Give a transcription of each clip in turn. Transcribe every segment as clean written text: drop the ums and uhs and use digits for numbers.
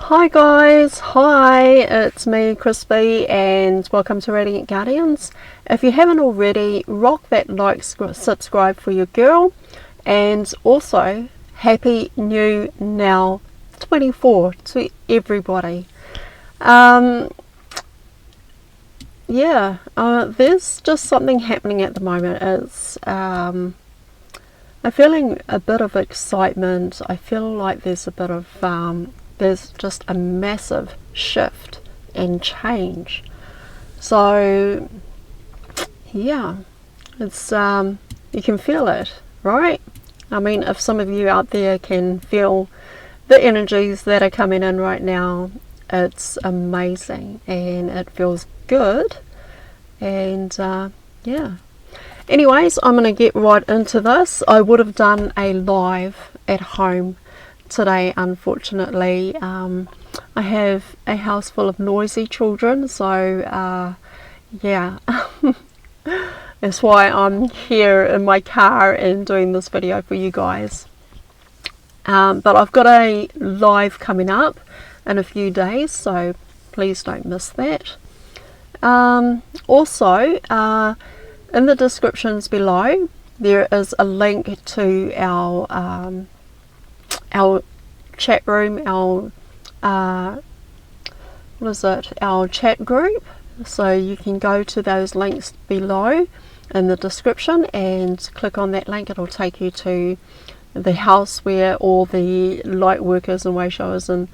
Hi guys, hi, it's me Crispy and welcome to Radiant Guardians. If you haven't already, rock that like, subscribe for your girl, and also Happy New Now 24 to everybody. There's just something happening at the moment. I'm feeling a bit of excitement. I feel like there's a bit of there's just a massive shift and change. So yeah, it's you can feel it, right? I mean, if some of you out there can feel the energies that are coming in right now, it's amazing and it feels good. And yeah, anyways, I'm gonna get right into this. I would have done a live at home today. Unfortunately, I have a house full of noisy children, so yeah. That's why I'm here in my car and doing this video for you guys. But I've got a live coming up in a few days, so please don't miss that. Also, in the descriptions below there is a link to our chat room, our our chat group. So you can go to those links below in the description and click on that link. It'll take you to the house where all the light workers and way showers and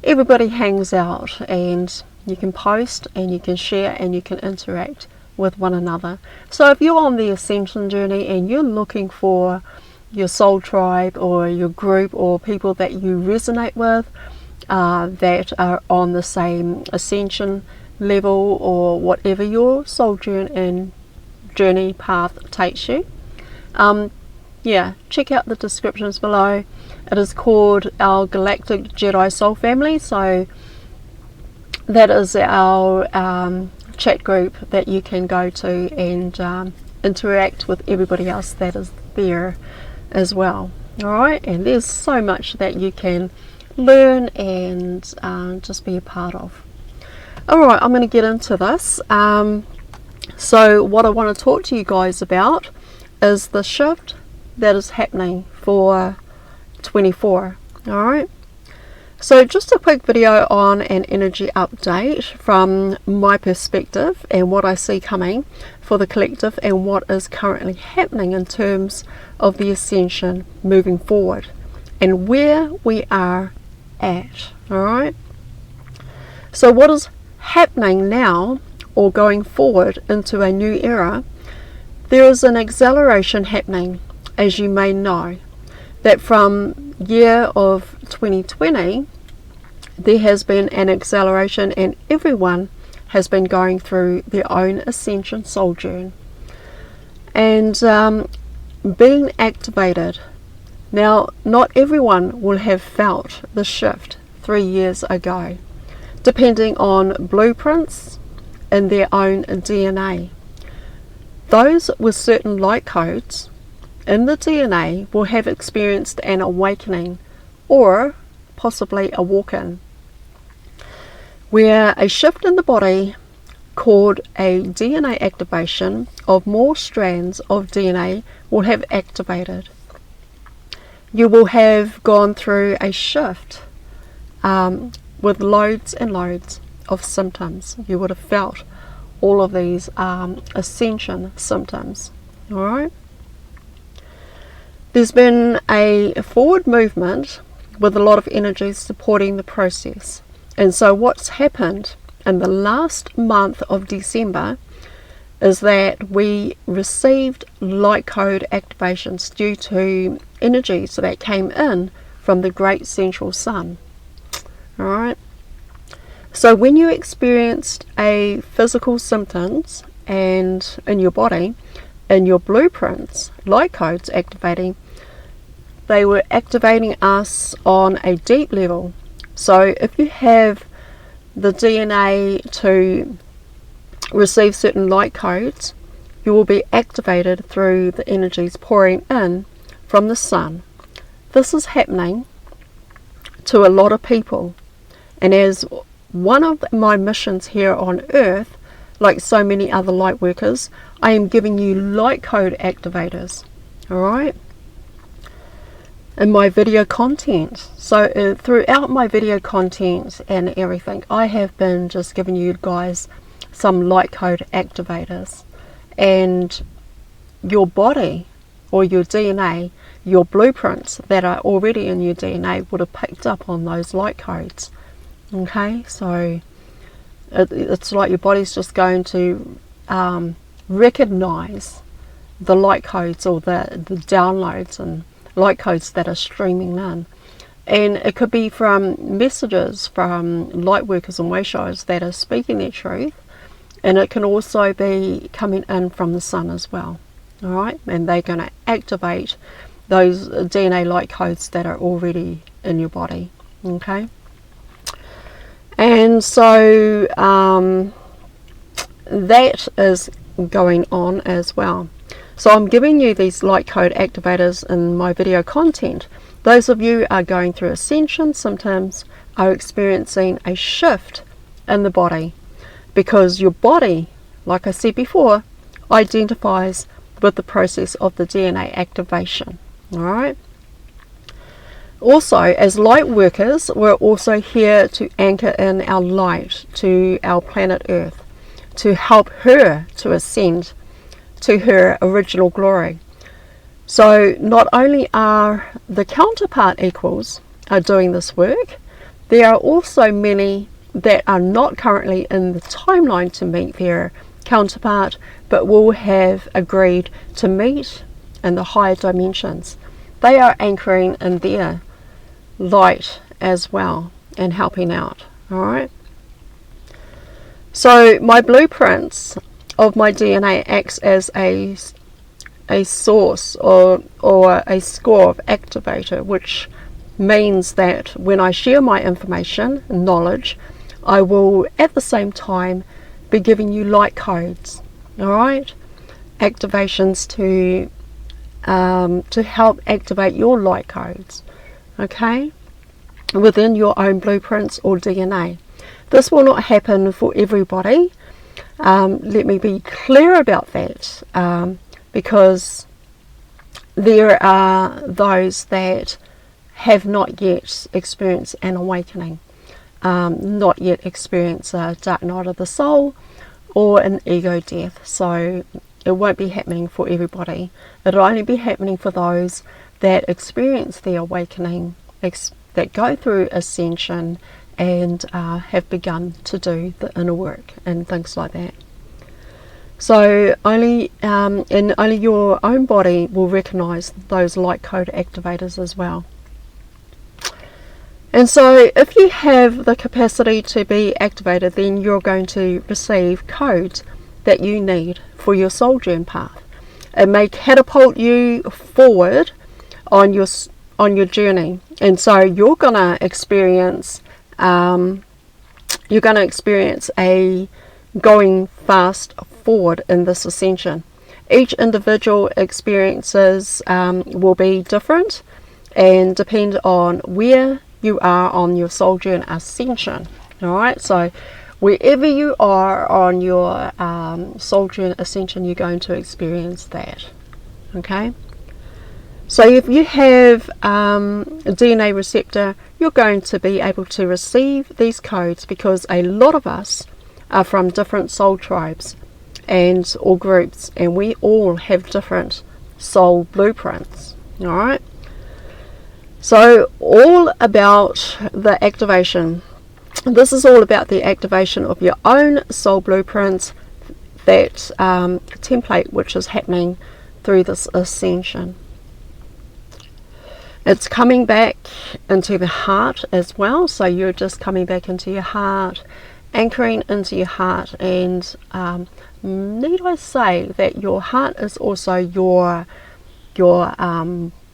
everybody hangs out, and you can post and you can share and you can interact with one another. So if you're on the ascension journey and you're looking for your soul tribe or your group or people that you resonate with, that are on the same ascension level or whatever your soul journey path takes you, yeah, check out the descriptions below. It is called our Galactic Jedi Soul Family, so that is our chat group that you can go to and interact with everybody else that is there as well. Alright, and there's so much that you can learn and just be a part of. Alright, I'm going to get into this. So what I want to talk to you guys about is the shift that is happening for 24. Alright, so just a quick video on an energy update from my perspective and what I see coming for the collective and what is currently happening in terms of the ascension moving forward and where we are at. Alright, so what is happening now or going forward into a new era? There is an acceleration happening, as you may know, that from year of 2020 there has been an acceleration and everyone has been going through their own ascension sojourn and being activated. Now, not everyone will have felt the shift 3 years ago, depending on blueprints in their own DNA. Those with certain light codes in the DNA will have experienced an awakening or possibly a walk-in, where a shift in the body called a DNA activation of more strands of DNA will have activated. You will have gone through a shift with loads and loads of symptoms. You would have felt all of these ascension symptoms. Alright, there's been a forward movement with a lot of energy supporting the process. And so what's happened in the last month of December is that we received light code activations due to energies that came in from the great central sun. Alright, so when you experienced a physical symptoms and in your body, in your blueprints, light codes activating, they were activating us on a deep level. So if you have the DNA to receive certain light codes, you will be activated through the energies pouring in from the sun. This is happening to a lot of people And as one of my missions here on earth, like so many other light workers, I am giving you light code activators, alright, in my video content. So throughout my video content and everything, I have been just giving you guys some light code activators, and your body or your DNA, your blueprints that are already in your DNA would have picked up on those light codes. Okay, so it's like your body's just going to recognize the light codes or the downloads and light codes that are streaming in. And it could be from messages from light workers and way showers that are speaking their truth, and it can also be coming in from the sun as well. Alright, and they're going to activate those DNA light codes that are already in your body. Okay, and so that is going on as well. So I'm giving you these light code activators in my video content. Those of you are going through ascension, sometimes are experiencing a shift in the body, because your body, like I said before, identifies with the process of the DNA activation. Alright. Also, as light workers, we're also here to anchor in our light to our planet Earth, to help her to ascend to her original glory. So not only are the counterpart equals are doing this work, there are also many that are not currently in the timeline to meet their counterpart, but will have agreed to meet in the higher dimensions. They are anchoring in their light as well and helping out. Alright, so my blueprints of my DNA acts as a source or a score of activator, which means that when I share my information and knowledge, I will at the same time be giving you light codes, alright, activations to help activate your light codes, okay, within your own blueprints or DNA. This will not happen for everybody. Let me be clear about that, because there are those that have not yet experienced an awakening, not yet experienced a dark night of the soul or an ego death. So it won't be happening for everybody. It'll only be happening for those that experience the awakening, that go through ascension and have begun to do the inner work and things like that. So only your own body will recognize those light code activators as well. And so if you have the capacity to be activated, then you're going to receive codes that you need for your sojourn path. It may catapult you forward on your journey, and so you're going to experience a going fast forward in this ascension. Each individual experiences will be different and depend on where you are on your sojourn ascension. Alright, so wherever you are on your sojourn ascension, you're going to experience that. Okay, so if you have a DNA receptor, you're going to be able to receive these codes, because a lot of us are from different soul tribes and or groups, and we all have different soul blueprints. Alright, so all about the activation. This is all about the activation of your own soul blueprints, that template which is happening through this ascension. It's coming back into the heart as well, so you're just coming back into your heart, anchoring into your heart, and need I say that your heart is also your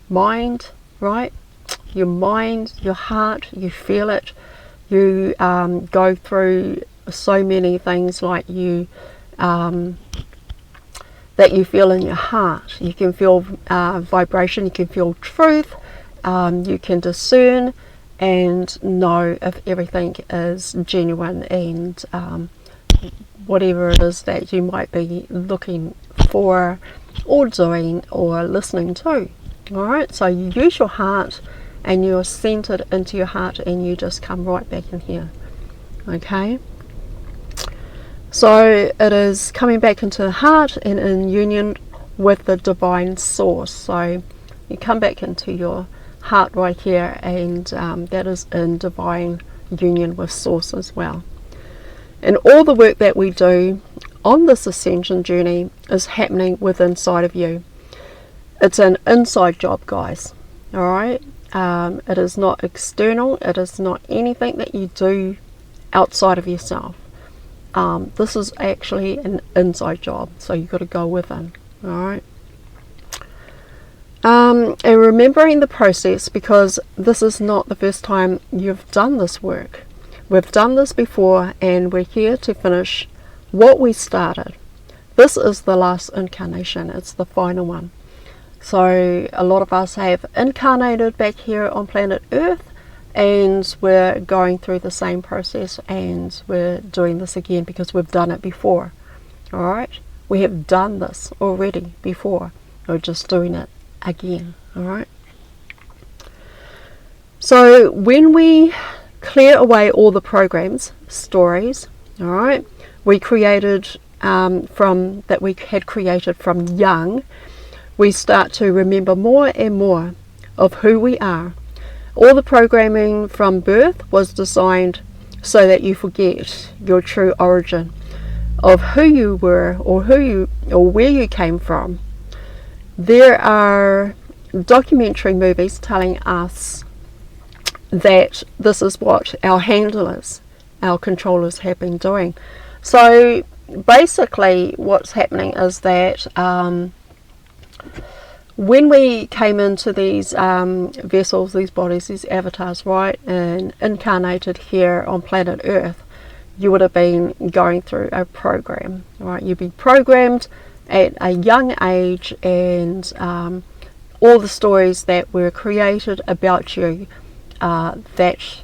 mind, right? Your mind, your heart, you feel it. You go through so many things like you that you feel in your heart. You can feel vibration, you can feel truth, you can discern and know if everything is genuine and whatever it is that you might be looking for or doing or listening to. Alright, so you use your heart and you're centered into your heart and you just come right back in here. Okay, so it is coming back into the heart and in union with the divine source. So you come back into your heart right here, and that is in divine union with source as well. And all the work that we do on this ascension journey is happening within inside of you. It's an inside job, guys. Alright, it is not external. It is not anything that you do outside of yourself. This is actually an inside job, so you've got to go within. Alright, and remembering the process, because this is not the first time you've done this work. We've done this before, and we're here to finish what we started. This is the last incarnation. It's the final one. So a lot of us have incarnated back here on planet Earth, and we're going through the same process, and we're doing this again because we've done it before. Alright, we have done this already before. We're just doing it again. Alright, so when we clear away all the programs, stories, alright, we created that we had created from young, we start to remember more and more of who we are. All the programming from birth was designed so that you forget your true origin of who you were, or where you came from. There are documentary movies telling us that this is what our handlers, our controllers have been doing. So basically what's happening is that when we came into these vessels, these bodies, these avatars, right, and incarnated here on planet Earth, you would have been going through a program, right? You'd be programmed at a young age, and all the stories that were created about you, that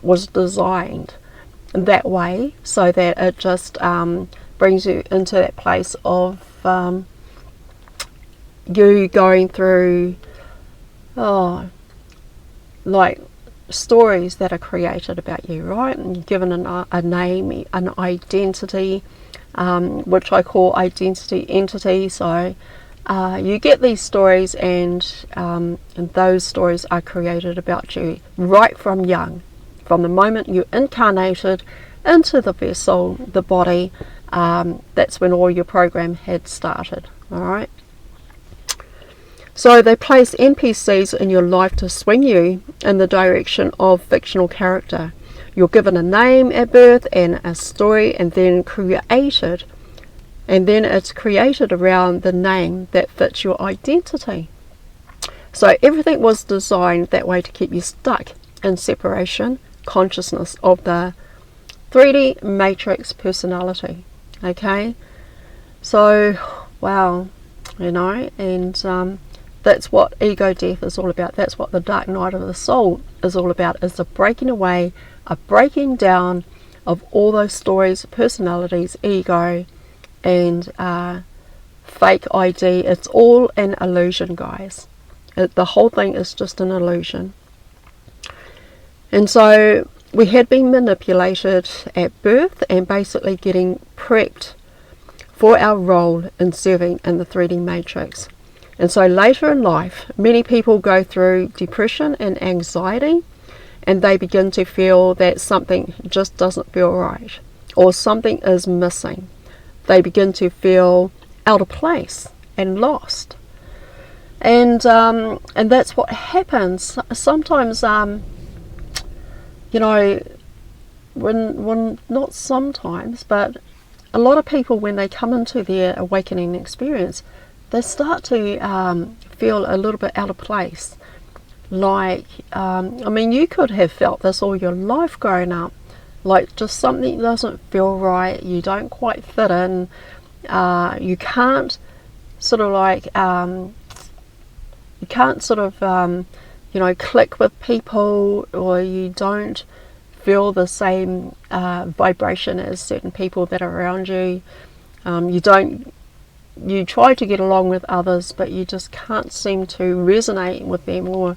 was designed that way, so that it just brings you into that place of you going through like stories that are created about you, right? And you're given a name, an identity, which I call identity entity. So you get these stories, and those stories are created about you right from young, from the moment you incarnated into the vessel, the body. That's when all your program had started. All right. So they place NPCs in your life to swing you in the direction of fictional character. You're given a name at birth and a story, and then it's created around the name that fits your identity. So everything was designed that way to keep you stuck in separation consciousness of the 3D matrix personality. Okay, so wow, and that's what ego death is all about. That's what the dark night of the soul is all about. It's a breaking away, a breaking down of all those stories, personalities, ego, and fake ID. It's all an illusion, guys. The whole thing is just an illusion. And so we had been manipulated at birth and basically getting prepped for our role in serving in the 3D matrix. And so later in life, many people go through depression and anxiety, and they begin to feel that something just doesn't feel right, or something is missing. They begin to feel out of place and lost. And that's what happens. Sometimes, when not sometimes, but a lot of people, when they come into their awakening experience, they start to feel a little bit out of place. Like, you could have felt this all your life growing up. Like, just something doesn't feel right. You don't quite fit in. You can't sort of click with people, or you don't feel the same vibration as certain people that are around you. You try to get along with others, but you just can't seem to resonate with them, or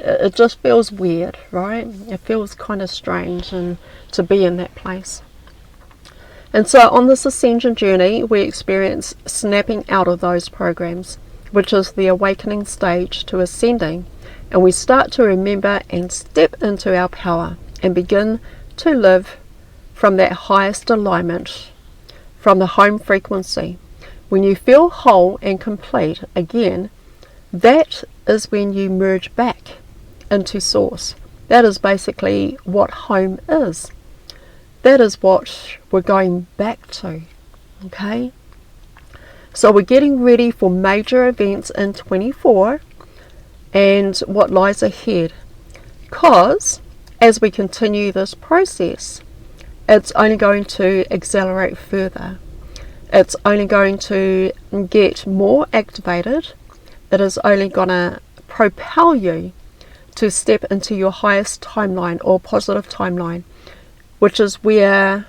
it just feels weird, right? It feels kind of strange and to be in that place. And so on this ascension journey, we experience snapping out of those programs, which is the awakening stage to ascending, and we start to remember and step into our power and begin to live from that highest alignment, from the home frequency. When you feel whole and complete again, that is when you merge back into source. That is basically what home is. That is what we're going back to. Okay? So we're getting ready for major events in 24 and what lies ahead. Because as we continue this process, it's only going to accelerate further. It's only going to get more activated. It is only going to propel you to step into your highest timeline or positive timeline, which is where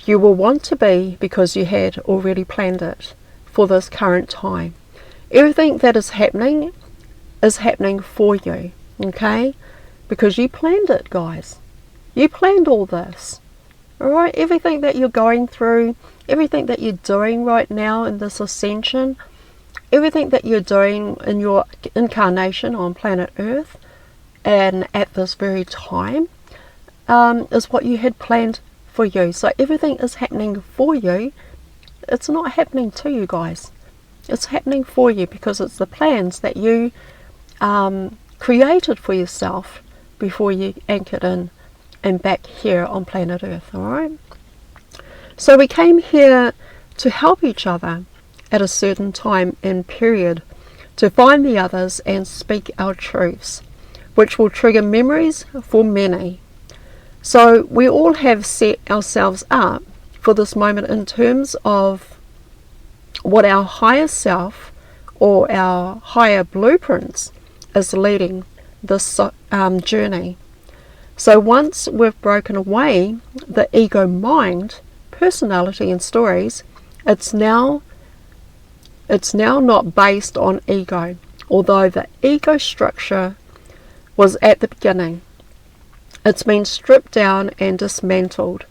you will want to be because you had already planned it for this current time. Everything that is happening for you, okay? Because you planned it, guys. You planned all this. Alright, everything that you're going through, everything that you're doing right now in this ascension, everything that you're doing in your incarnation on planet Earth and at this very time is what you had planned for you. So everything is happening for you. It's not happening to you, guys. It's happening for you because it's the plans that you created for yourself before you anchored in and back here on planet Earth. Alright? So we came here to help each other at a certain time and period, to find the others and speak our truths, which will trigger memories for many. So we all have set ourselves up for this moment in terms of what our higher self or our higher blueprints is leading this journey. So once we've broken away the ego mind, personality and stories, it's now not based on ego, although the ego structure was at the beginning. It's been stripped down and dismantled.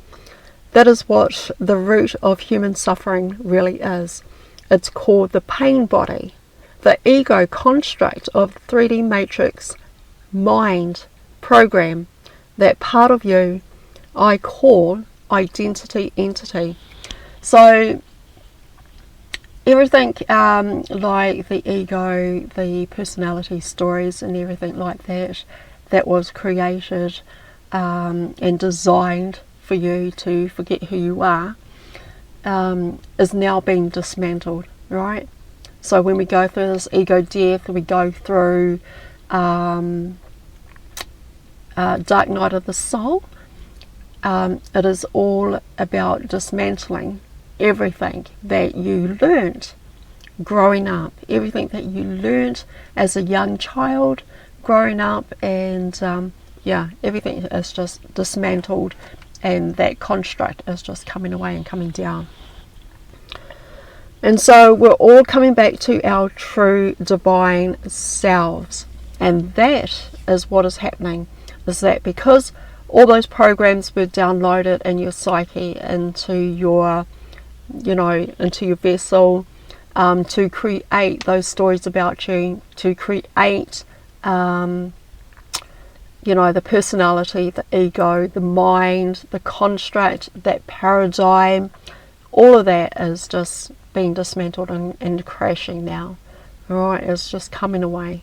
That is what the root of human suffering really is. It's called the pain body, the ego construct of 3D matrix mind program, that part of you I call identity entity. So everything like the ego, the personality stories and everything like that, that was created and designed for you to forget who you are, is now being dismantled, right? So when we go through this ego death, we go through dark night of the soul. It is all about dismantling everything that you learnt growing up, everything that you learnt as a young child growing up, and everything is just dismantled, and that construct is just coming away and coming down. And so we're all coming back to our true divine selves, and that is what is happening, is that because all those programs were downloaded in your psyche into your vessel, to create those stories about you, to create the personality, the ego, the mind, the construct, that paradigm, all of that is just being dismantled and crashing now. Alright, it's just coming away.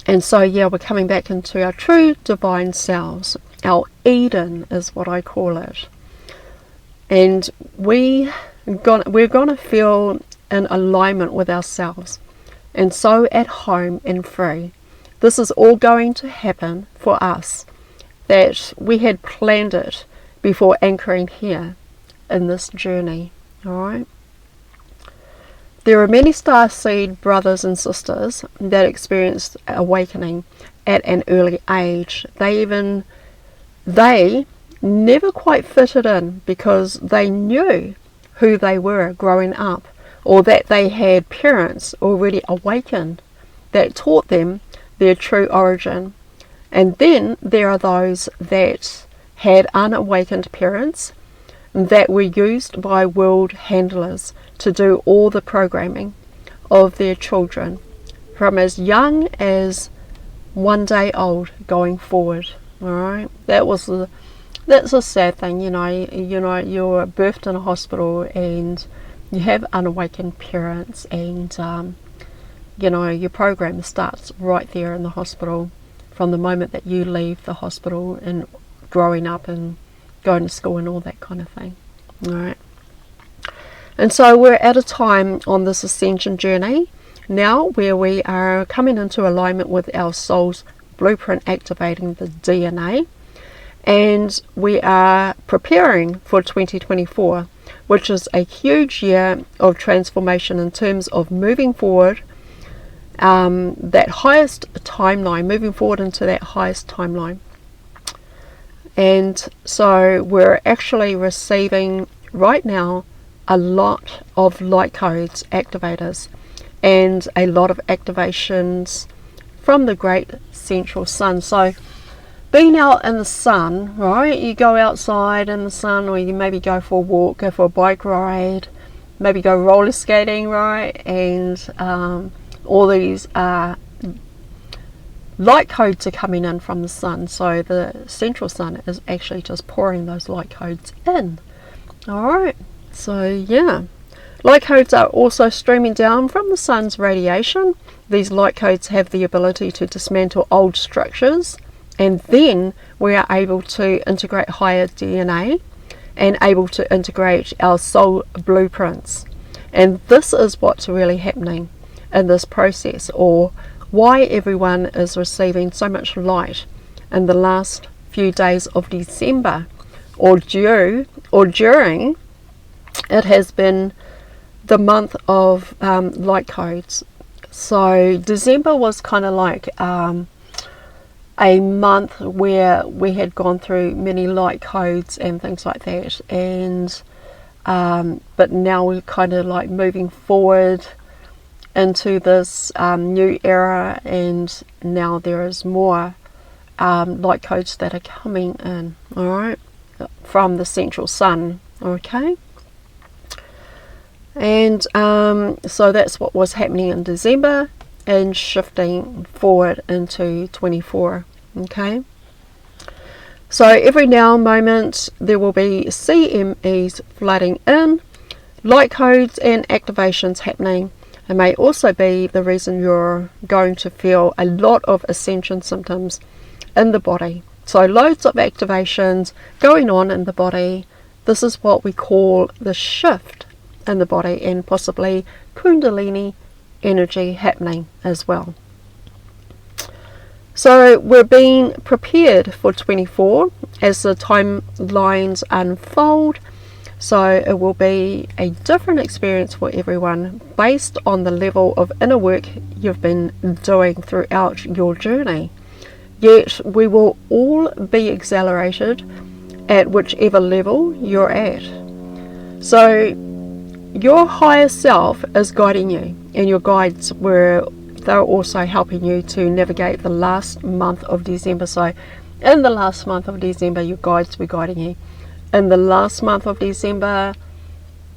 And so we're coming back into our true divine selves. Our Eden is what I call it. And we're gonna feel in alignment with ourselves, and so at home and free. This is all going to happen for us, that we had planned it before anchoring here in this journey. Alright? There are many starseed brothers and sisters that experienced awakening at an early age. They never quite fitted in because they knew who they were growing up, or that they had parents already awakened that taught them their true origin. And then there are those that had unawakened parents that were used by world handlers to do all the programming of their children from as young as 1 day old going forward. All right, that's a sad thing, you know. You're birthed in a hospital and you have unawakened parents, and your program starts right there in the hospital from the moment that you leave the hospital and growing up and going to school and all that kind of thing. All right. And so we're at a time on this ascension journey now where we are coming into alignment with our soul's blueprint, activating the DNA, and we are preparing for 2024, which is a huge year of transformation in terms of moving forward, that highest timeline, moving forward into that highest timeline. And so we're actually receiving right now a lot of light codes, activators, and a lot of activations from the great central sun. So being out in the sun, right? You go outside in the sun, or you maybe go for a walk, go for a bike ride, maybe go roller skating, right? And all these light codes are coming in from the sun. So the central sun is actually just pouring those light codes in. Alright, so yeah. Light codes are also streaming down from the sun's radiation. These light codes have the ability to dismantle old structures, and then we are able to integrate higher DNA and able to integrate our soul blueprints. And this is what's really happening in this process, or why everyone is receiving so much light in the last few days of December, or during. It has been the month of light codes. So December was kind of like a month where we had gone through many light codes and things like that, and but now we're kind of like moving forward into this new era, and now there is more light codes that are coming in, all right, from the central sun. Okay, and so that's what was happening in December and shifting forward into 24. Okay, so every now moment there will be CMEs flooding in, light codes and activations happening. It may also be the reason you're going to feel a lot of ascension symptoms in the body. So loads of activations going on in the body. This is what we call the shift in the body, and possibly Kundalini energy happening as well. So we're being prepared for 24 as the timelines unfold. So it will be a different experience for everyone based on the level of inner work you've been doing throughout your journey. Yet we will all be accelerated at whichever level you're at. So your higher self is guiding you, and your guides they're also helping you to navigate the last month of December. So in the last month of December, your guides were guiding you. In the last month of December,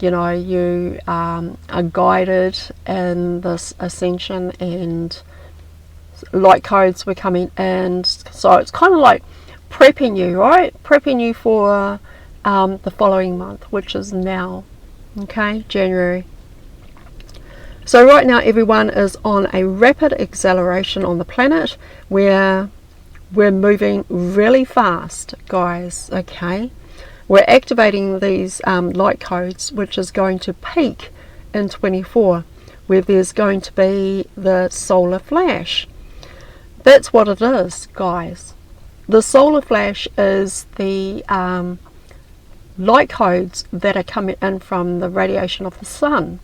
you are guided in this ascension, and light codes were coming in. So it's kind of like prepping you, right? Prepping you for the following month, which is now, okay, January. So right now everyone is on a rapid acceleration on the planet where we're moving really fast, guys, okay? We're activating these light codes, which is going to peak in 24, where there's going to be the solar flash. That's what it is, guys. The solar flash is the light codes that are coming in from the radiation of the sun.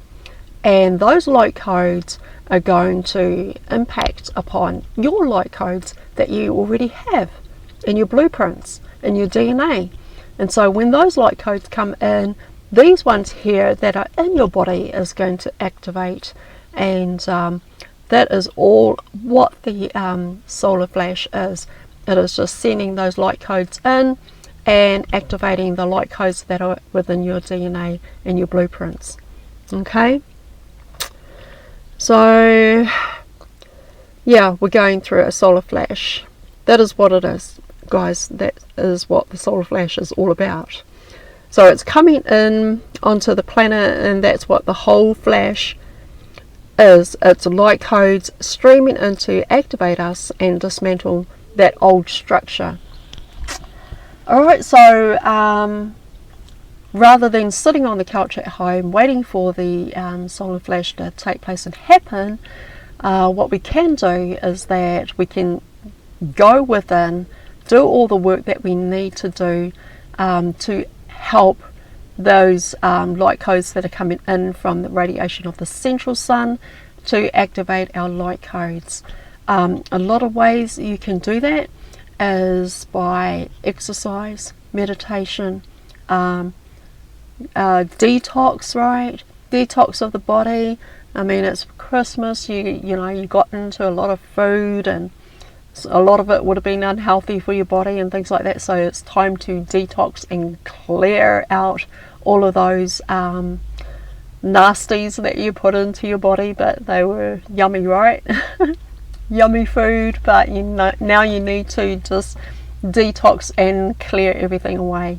and those light codes are going to impact upon your light codes that you already have in your blueprints, in your DNA. And so when those light codes come in, these ones here that are in your body is going to activate, and that is all what the solar flash is. It is just sending those light codes in and activating the light codes that are within your DNA and your blueprints. Okay, so yeah, we're going through a solar flash. That is what it is, guys. That is what the solar flash is all about. So it's coming in onto the planet, and that's what the whole flash is. It's light codes streaming in to activate us and dismantle that old structure. Alright, so rather than sitting on the couch at home waiting for the solar flash to take place and happen, what we can do is that we can go within, do all the work that we need to do to help those light codes that are coming in from the radiation of the central sun to activate our light codes. A lot of ways you can do that is by exercise, meditation, detox, right? Detox of the body. I mean, it's Christmas, you know, you got into a lot of food, and a lot of it would have been unhealthy for your body and things like that, so it's time to detox and clear out all of those nasties that you put into your body, but they were yummy, right? Yummy food, but you know, now you need to just detox and clear everything away.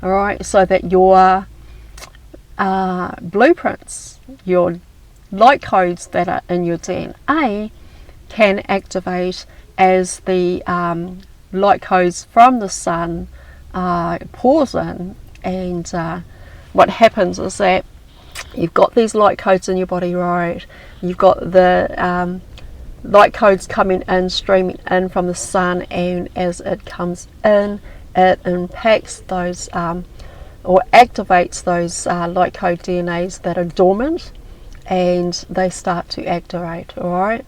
Alright, so that your blueprints, your light codes that are in your DNA can activate as the light codes from the sun pours in. And what happens is that you've got these light codes in your body, right? You've got the light codes coming in, streaming in from the sun, and as it comes in, it impacts those or activates those light code DNAs that are dormant, and they start to activate. Alright,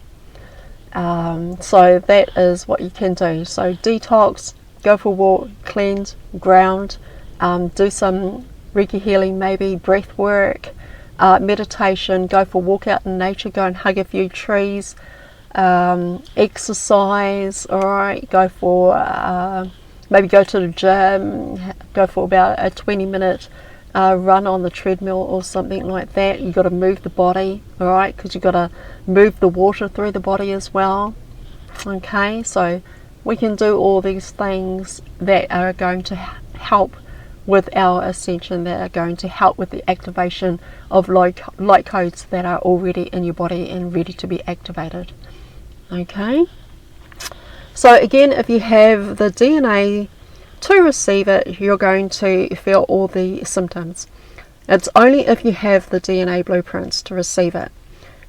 so that is what you can do. So detox, go for a walk, cleanse, ground, do some Reiki healing, maybe breath work, meditation, go for a walk out in nature, go and hug a few trees, exercise. Alright, go for maybe go to the gym, go for about a 20-minute run on the treadmill or something like that. You've got to move the body, alright, because you've got to move the water through the body as well. Okay, so we can do all these things that are going to help with our ascension, that are going to help with the activation of light codes that are already in your body and ready to be activated. Okay, so again, if you have the DNA to receive it, you're going to feel all the symptoms. It's only if you have the DNA blueprints to receive it.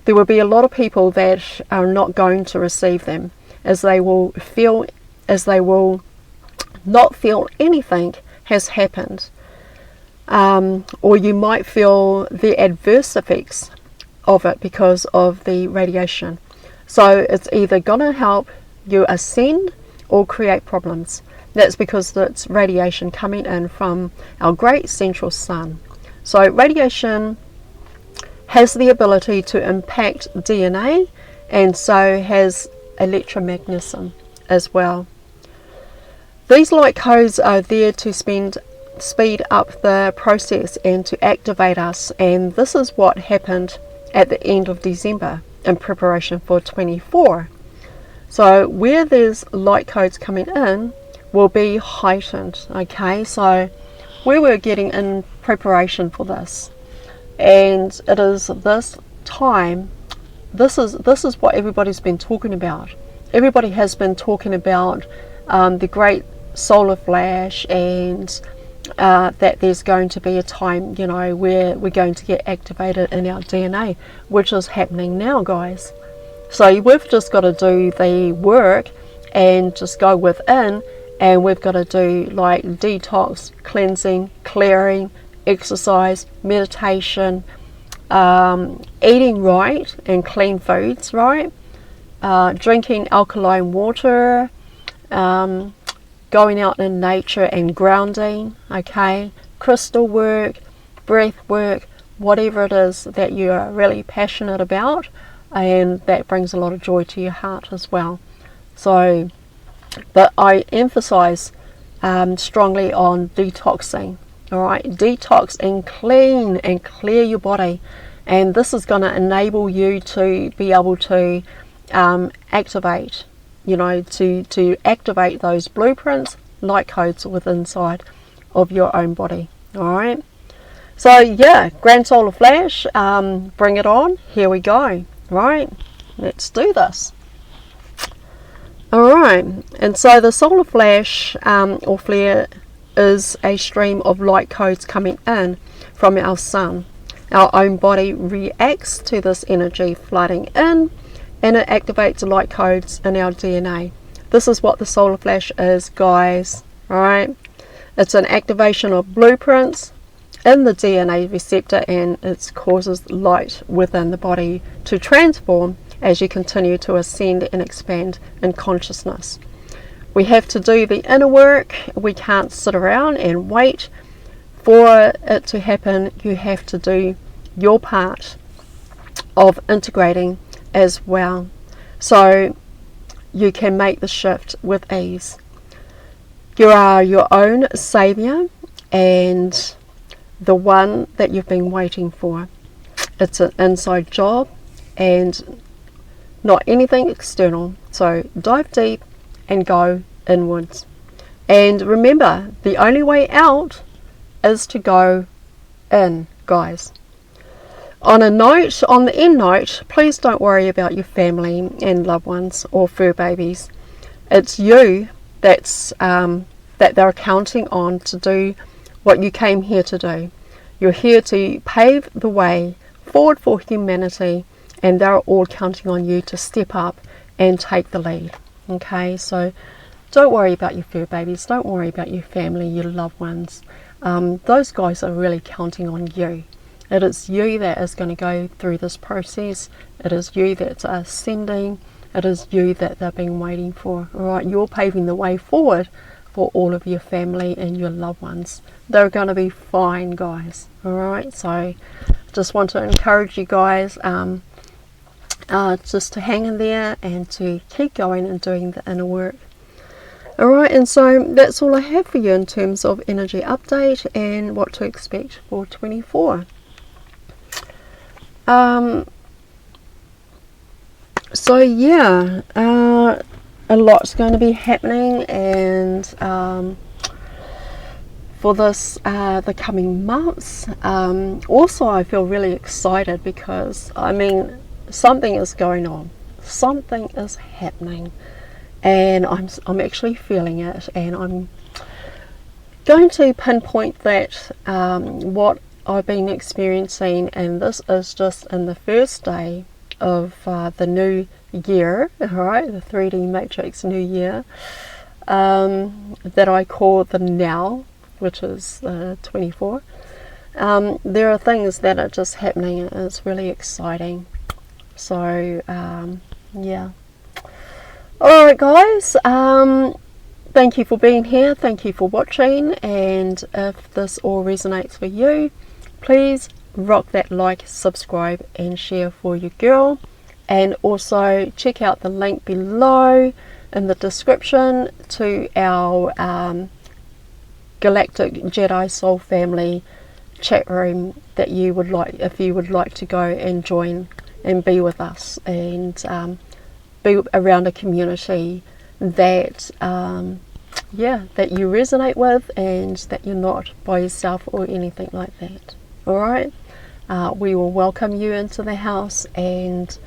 There will be a lot of people that are not going to receive them, as they will not feel anything has happened, or you might feel the adverse effects of it because of the radiation. So it's either going to help you ascend or create problems. That's because it's radiation coming in from our great central sun. So radiation has the ability to impact DNA, and so has electromagnetism as well. These light codes are there to speed up the process and to activate us, and this is what happened at the end of December in preparation for 24. So where there's light codes coming in will be heightened. Okay, so we were getting in preparation for this, and it is this time, this is what everybody's been talking about. Everybody has been talking about the great solar flash, and that there's going to be a time, you know, where we're going to get activated in our DNA, which is happening now, guys. So we've just got to do the work and just go within, and we've got to do like detox, cleansing, clearing, exercise, meditation, eating right and clean foods, right? Drinking alkaline water, going out in nature and grounding, okay? Crystal work, breath work, whatever it is that you are really passionate about, and that brings a lot of joy to your heart as well. So, but I emphasize strongly on detoxing, all right? Detox and clear your body, and this is going to enable you to be able to activate, to activate those blueprints, light codes within inside of your own body. All right. So yeah, Grand Solar Flash, bring it on. Here we go. Right. Let's do this. All right. And so the solar flash or flare is a stream of light codes coming in from our sun. Our own body reacts to this energy flooding in, and it activates light codes in our DNA. This is what the solar flash is, guys. Right? It's an activation of blueprints in the DNA receptor, and it causes light within the body to transform as you continue to ascend and expand in consciousness. We have to do the inner work. We can't sit around and wait for it to happen. You have to do your part of integrating as well, so you can make the shift with ease. You are your own savior and the one that you've been waiting for. It's an inside job and not anything external. So dive deep and go inwards. And remember, the only way out is to go in, guys. On the end note, please don't worry about your family and loved ones or fur babies. It's you that they're counting on to do what you came here to do. You're here to pave the way forward for humanity, and they're all counting on you to step up and take the lead. Okay, so don't worry about your fur babies, don't worry about your family, your loved ones. Those guys are really counting on you. It is you that is going to go through this process. It is you that's ascending. It is you that they've been waiting for. All right, you're paving the way forward for all of your family and your loved ones. They're going to be fine, guys. All right, so just want to encourage you guys just to hang in there and to keep going and doing the inner work. All right, and so that's all I have for you in terms of energy update and what to expect for 24. So yeah, a lot's going to be happening, and for this the coming months. Also, I feel really excited because something is going on, something is happening, and I'm actually feeling it, and I'm going to pinpoint that what I've been experiencing, and this is just in the first day of the new year, alright, the 3D Matrix New Year, that I call the now, which is 24. There are things that are just happening, and it's really exciting. So yeah. Alright guys, thank you for being here, thank you for watching, and if this all resonates with you, please rock that like, subscribe and share for your girl, and also check out the link below in the description to our Galactic Jedi Soul Family chat room that you would like, if you would like to go and join and be with us and be around a community that that you resonate with, and that you're not by yourself or anything like that. Alright, we will welcome you into the house, and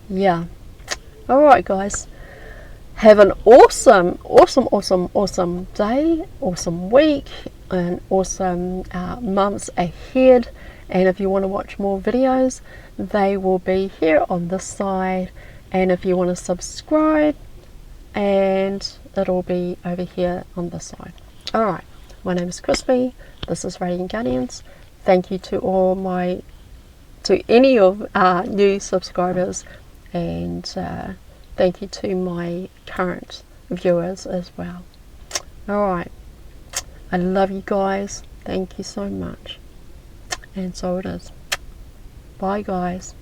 yeah. Alright guys, have an awesome day, awesome week, and awesome months ahead. And if you want to watch more videos, they will be here on this side, and if you want to subscribe, and it'll be over here on this side. Alright, my name is Crispy, this is Radiant Guardians. Thank you to to any of new subscribers, and thank you to my current viewers as well. Alright, I love you guys. Thank you so much. And so it is. Bye guys.